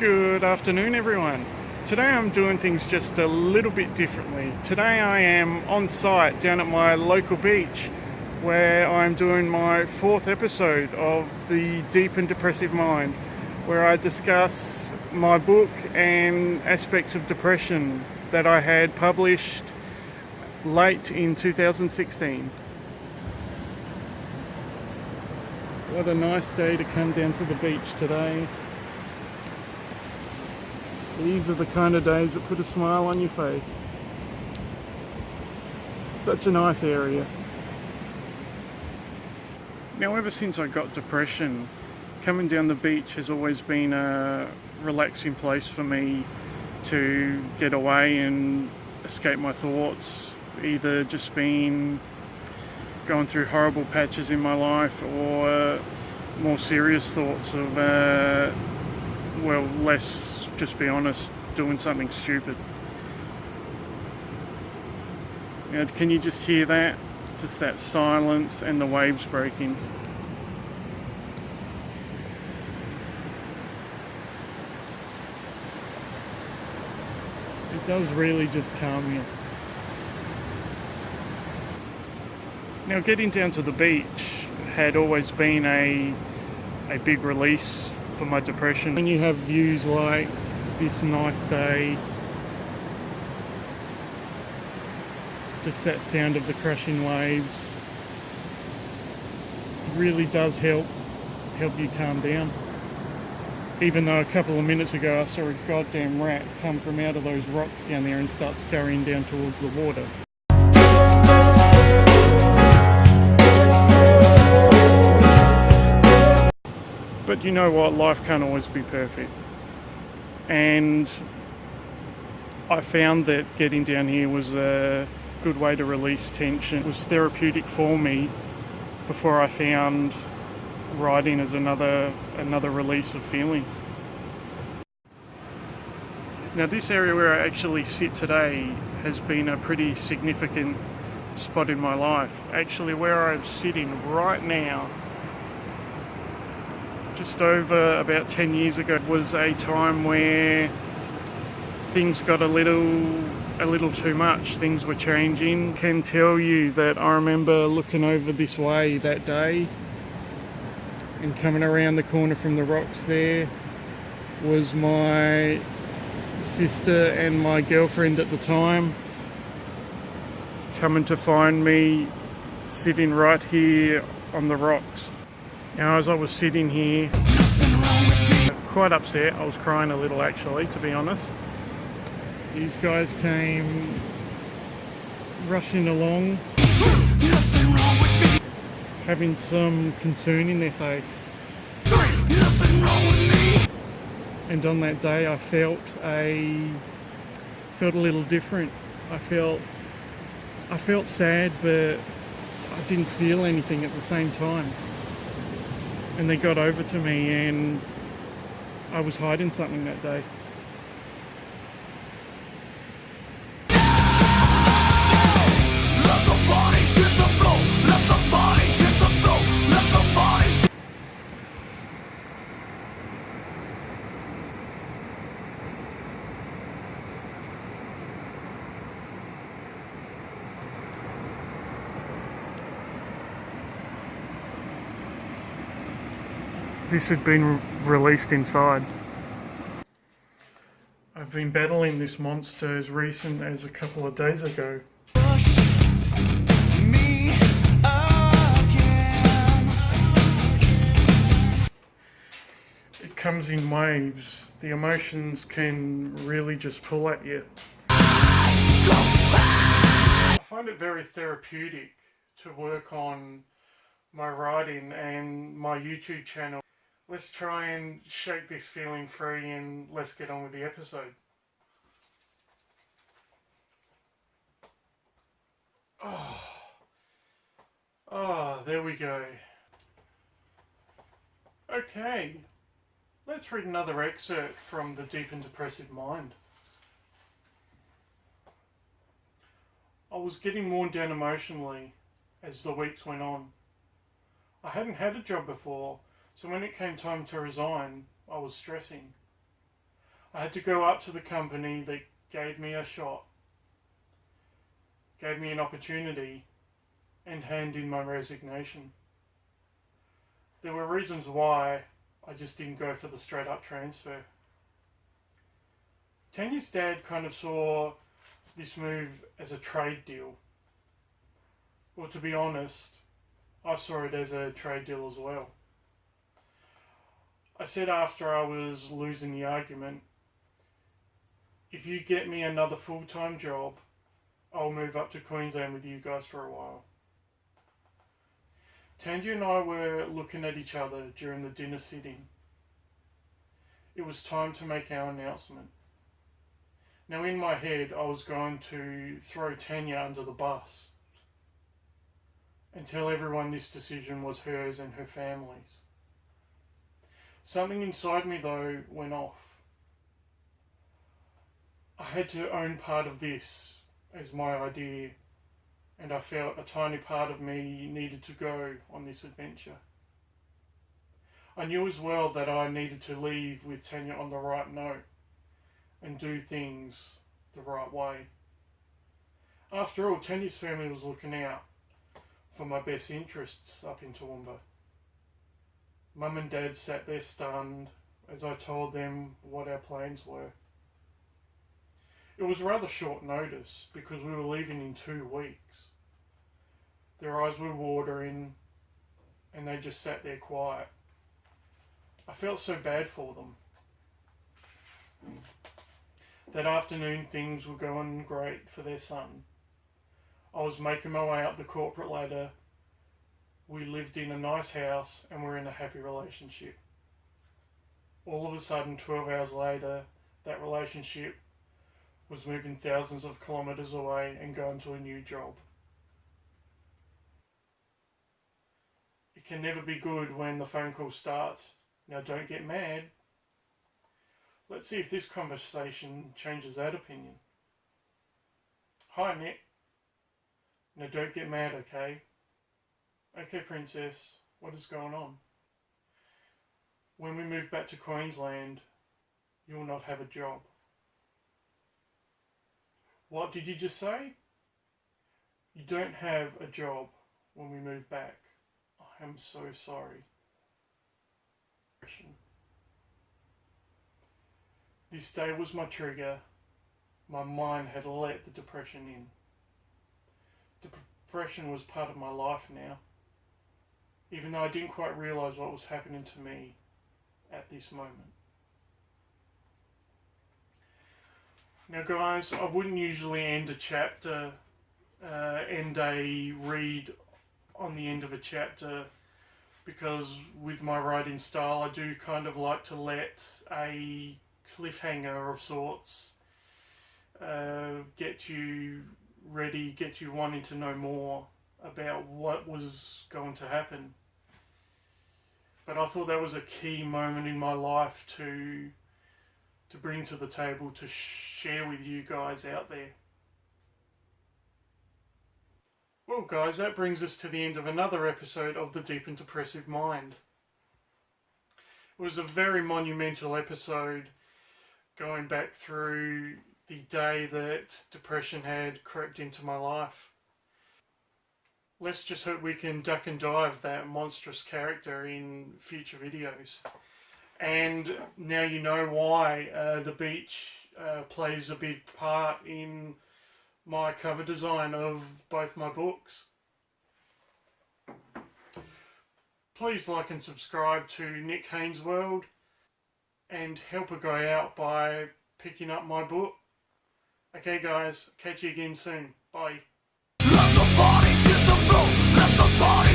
Good afternoon, everyone. Today I'm doing things just a little bit differently. Today I am on site down at my local beach where I'm doing my 4th episode of the Deep and Depressive Mind, where I discuss my book and aspects of depression that I had published late in 2016. What a nice day to come down to the beach today. These are the kind of days that put a smile on your face. Such a nice area. Now, ever since I got depression, coming down the beach has always been a relaxing place for me to get away and escape my thoughts, either just been going through horrible patches in my life or more serious thoughts of, let's just be honest, doing something stupid. Now, can you just hear that? Just that silence and the waves breaking. It does really just calm you. Now, getting down to the beach had always been a big release for my depression. When you have views like this nice day, just that sound of the crashing waves really does help you calm down. Even though a couple of minutes ago I saw a goddamn rat come from out of those rocks down there and start scurrying down towards the water. But you know what, life can't always be perfect. And I found that getting down here was a good way to release tension. It was therapeutic for me before I found writing as another release of feelings. Now, this area where I actually sit today has been a pretty significant spot in my life. Actually, where I'm sitting right now, just over about 10 years ago, was a time where things got a little too much. Things were changing. I can tell you that I remember looking over this way that day, and coming around the corner from the rocks there was my sister and my girlfriend at the time, coming to find me sitting right here on the rocks. Now, as I was sitting here, quite upset, I was crying a little actually, to be honest. These guys came rushing along, having some concern in their face. And on that day I felt a little different. I felt sad, but I didn't feel anything at the same time. And they got over to me, and I was hiding something that day. This had been released inside. I've been battling this monster as recent as a couple of days ago. It comes in waves. The emotions can really just pull at you. I find it very therapeutic to work on my writing and my YouTube channel. Let's try and shake this feeling free, and let's get on with the episode. Oh, there we go. Okay, let's read another excerpt from the Deep and Depressive Mind. I was getting worn down emotionally as the weeks went on. I hadn't had a job before, so when it came time to resign, I was stressing. I had to go up to the company that gave me a shot, gave me an opportunity, and hand in my resignation. There were reasons why I just didn't go for the straight up transfer. Tanya's dad kind of saw this move as a trade deal. Well, to be honest, I saw it as a trade deal as well. I said after I was losing the argument, if you get me another full-time job, I'll move up to Queensland with you guys for a while. Tanya and I were looking at each other during the dinner sitting. It was time to make our announcement. Now in my head, I was going to throw Tanya under the bus and tell everyone this decision was hers and her family's. Something inside me though went off. I had to own part of this as my idea, and I felt a tiny part of me needed to go on this adventure. I knew as well that I needed to leave with Tanya on the right note and do things the right way. After all, Tanya's family was looking out for my best interests up in Toowoomba. Mum and Dad sat there stunned as I told them what our plans were. It was rather short notice because we were leaving in 2 weeks. Their eyes were watering and they just sat there quiet. I felt so bad for them. That afternoon things were going great for their son. I was making my way up the corporate ladder. We lived in a nice house and were in a happy relationship. All of a sudden, 12 hours later, that relationship was moving thousands of kilometres away and going to a new job. It can never be good when the phone call starts. Now don't get mad. Let's see if this conversation changes that opinion. Hi, Nick. Now don't get mad, okay? Okay, Princess, what is going on? When we move back to Queensland, you will not have a job. What did you just say? You don't have a job when we move back. I am so sorry. This day was my trigger. My mind had let the depression in. Depression was part of my life now, even though I didn't quite realise what was happening to me at this moment. Now guys, I wouldn't usually end a chapter, end a read on the end of a chapter, because with my writing style I do kind of like to let a cliffhanger of sorts get you ready, get you wanting to know more about what was going to happen. But I thought that was a key moment in my life to bring to the table, to share with you guys out there. Well guys, that brings us to the end of another episode of the Deep and Depressive Mind. It was a very monumental episode, going back through the day that depression had crept into my life. Let's just hope we can duck and dive that monstrous character in future videos. And now you know why the beach plays a big part in my cover design of both my books. Please like and subscribe to Nick Haynes World and help a guy out by picking up my book. Okay guys, catch you again soon. Bye. Let the body hit the road, let the body